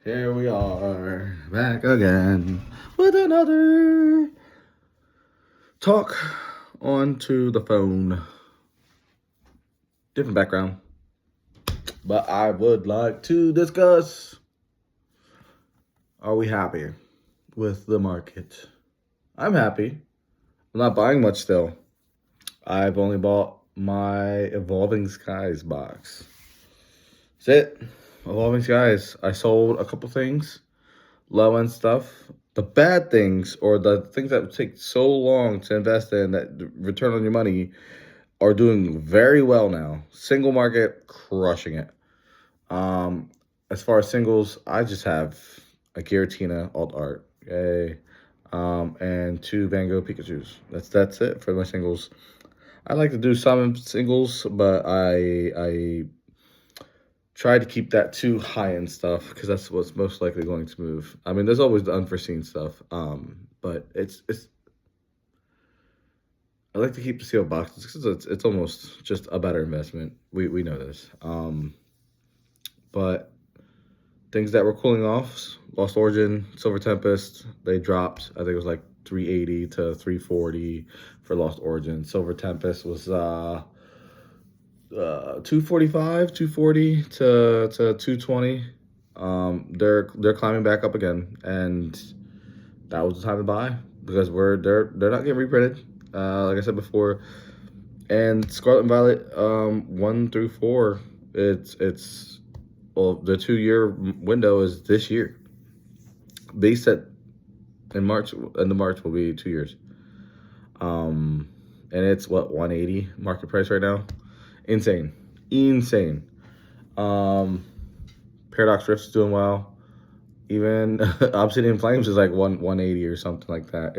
Here we are, back again with another talk onto the phone. Different background, but I would like to discuss, are we happy with the market? I'm happy. I'm not buying much still. I've only bought my Evolving Skies box. That's it. Evolving Skies. I sold a couple things. Low end stuff. The bad things, or the things that take so long to invest in that return on your money, are doing very well now. Single market crushing it. Um, as far as singles, I just have a Giratina alt art, yay, and two Van Gogh Pikachu's. That's it for my singles. I like to do some singles, but I try to keep that to high end stuff because that's what's most likely going to move. I mean, there's always the unforeseen stuff, but it's. I like to keep the sealed boxes because it's almost just a better investment. We know this, but things that were cooling off, Lost Origin, Silver Tempest, they dropped. I think it was like 380 to 340 for Lost Origin. Silver Tempest was 245, 240 to 220. They're climbing back up again, and that was the time to buy because they're not getting reprinted. Like I said before, and Scarlet and Violet 1 through 4. It's well, the 2 year window is this year. Base set in March, end of March will be 2 years. And it's what, 180 market price right now. Insane. Um, Paradox Rift's doing well. Even Obsidian Flames is like 180 or something like that.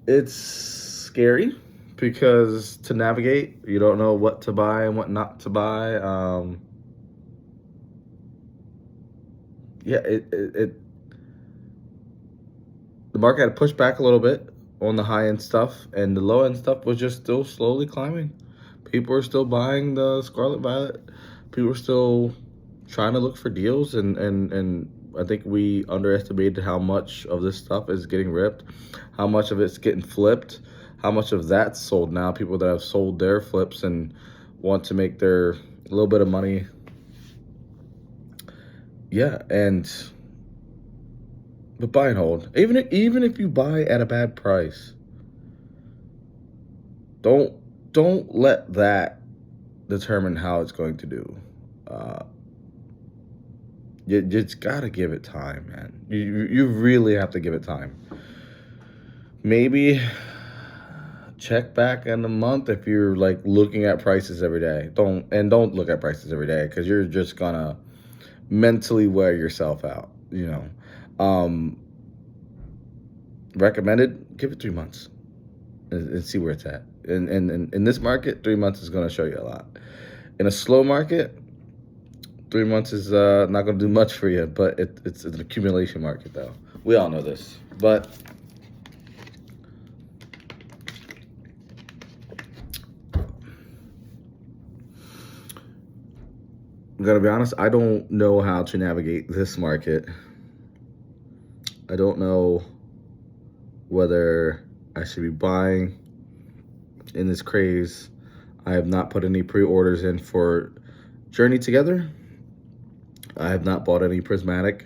It's scary because to navigate, you don't know what to buy and what not to buy. Yeah, it the market had pushed back a little bit on the high end stuff, and the low end stuff was just still slowly climbing. People are still buying the Scarlet Violet. People are still trying to look for deals, and I think we underestimated how much of this stuff is getting ripped, how much of it's getting flipped, how much of that's sold now. People that have sold their flips and want to make their little bit of money. Yeah, and but buy and hold. Even if you buy at a bad price, don't don't let that determine how it's going to do. Uh, you just gotta give it time, man. You really have to give it time. Maybe check back in a month if you're like looking at prices every day. Don't look at prices every day because you're just gonna mentally wear yourself out. Recommended, give it 3 months and see where it's at. And in this market, 3 months is going to show you a lot. In a slow market, 3 months is not going to do much for you, but it's an accumulation market, though. We all know this. But I'm going to be honest, I don't know how to navigate this market. I don't know whether I should be buying in this craze. I have not put any pre-orders in for Journey Together. I have not bought any Prismatic.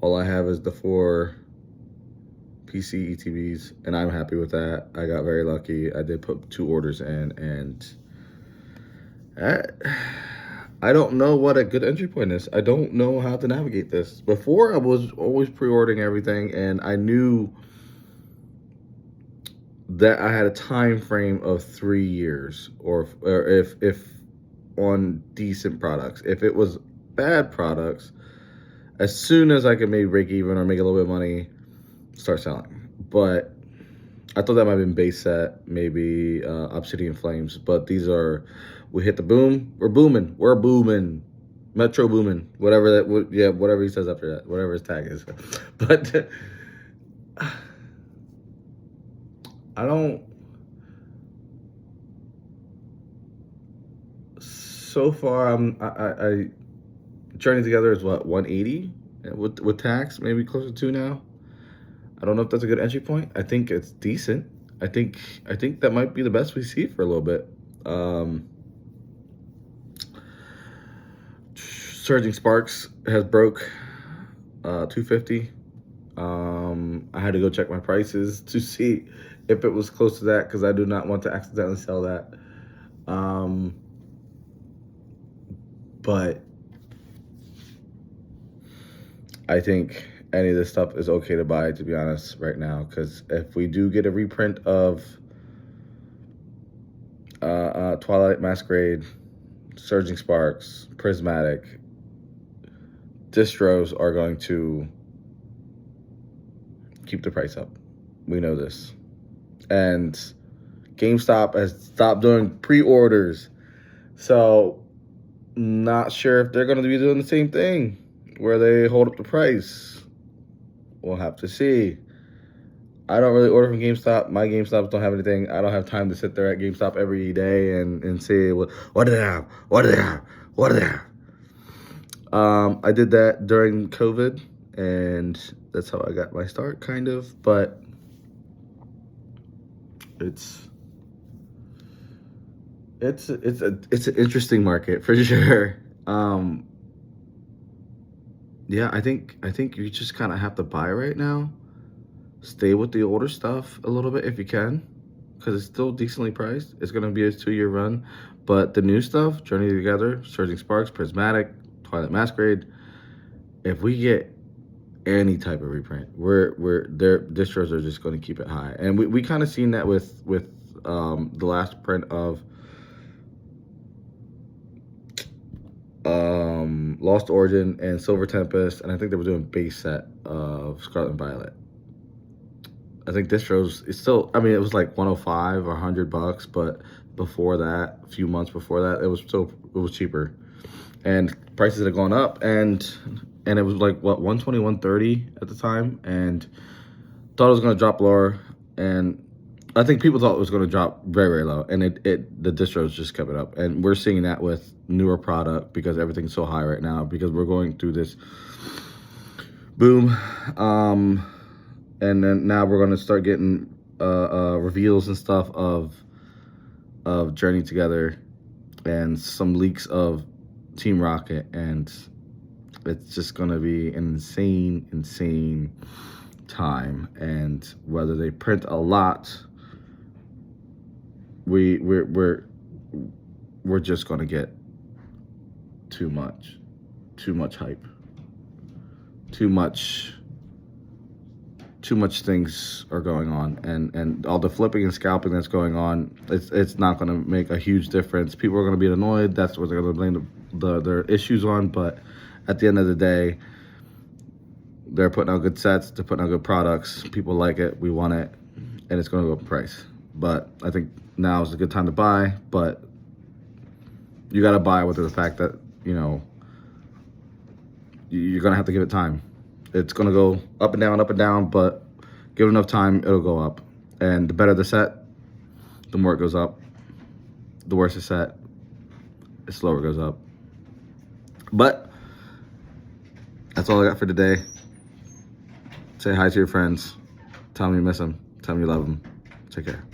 All I have is the 4 PC ETBs, and I'm happy with that. I got very lucky. I did put 2 orders in, and I don't know what a good entry point is. I don't know how to navigate this. Before, I was always pre-ordering everything, and I knew that I had a time frame of 3 years, or if on decent products. If it was bad products, as soon as I could maybe break even or make a little bit of money, start selling. But I thought that might have been base set, maybe Obsidian Flames. But these are, we hit the boom. We're booming. We're booming. Metro booming. Whatever that, yeah, whatever he says after that, whatever his tag is. But I don't. So far, I Journey Together is what, 180 with tax, maybe closer to now. I don't know if that's a good entry point. I think it's decent. I think that might be the best we see for a little bit. Surging Sparks has broke 250. I had to go check my prices to see if it was close to that because I do not want to accidentally sell that. But I think any of this stuff is okay to buy, to be honest, right now. Because if we do get a reprint of Twilight Masquerade, Surging Sparks, Prismatic, distros are going to keep the price up. We know this. And GameStop has stopped doing pre-orders. So, not sure if they're going to be doing the same thing where they hold up the price. We'll have to see. I don't really order from GameStop. My GameStops don't have anything. I don't have time to sit there at GameStop every day and see what do they have? What do they have? What do they have? I did that during COVID, and that's how I got my start, kind of. But it's an interesting market for sure. Yeah, I think you just kind of have to buy right now. Stay with the older stuff a little bit if you can, because it's still decently priced. It's gonna be a 2-year run, but the new stuff, Journey Together, Surging Sparks, Prismatic, Twilight Masquerade, if we get any type of reprint, their distros are just going to keep it high, and we kind of seen that with the last print of Lost Origin and Silver Tempest, and I think they were doing base set of Scarlet and Violet. I think distros, it's still, I mean, it was like 105 or $100, but before that, a few months before that, it was cheaper, and prices had gone up, and it was like what, 120, 130 at the time, and thought it was going to drop lower, and I think people thought it was going to drop very, very low, and the distros just kept it up, and we're seeing that with newer product because everything's so high right now because we're going through this boom, and then now we're going to start getting reveals and stuff of Journey Together and some leaks of Team Rocket, and it's just going to be an insane time. And whether they print a lot, we're just going to get too much hype, too much things are going on, and all the flipping and scalping that's going on, it's not going to make a huge difference. People are going to be annoyed. That's what they're going to blame their issues on. But at the end of the day, they're putting out good sets, they're putting out good products, people like it, we want it, and it's going to go up in price. But I think now is a good time to buy, but you got to buy with the fact that, you know, you're going to have to give it time. It's going to go up and down, but give it enough time, it'll go up. And the better the set, the more it goes up. The worse the set, the slower it goes up. But that's all I got for today. Say hi to your friends. Tell them you miss them. Tell them you love them. Take care.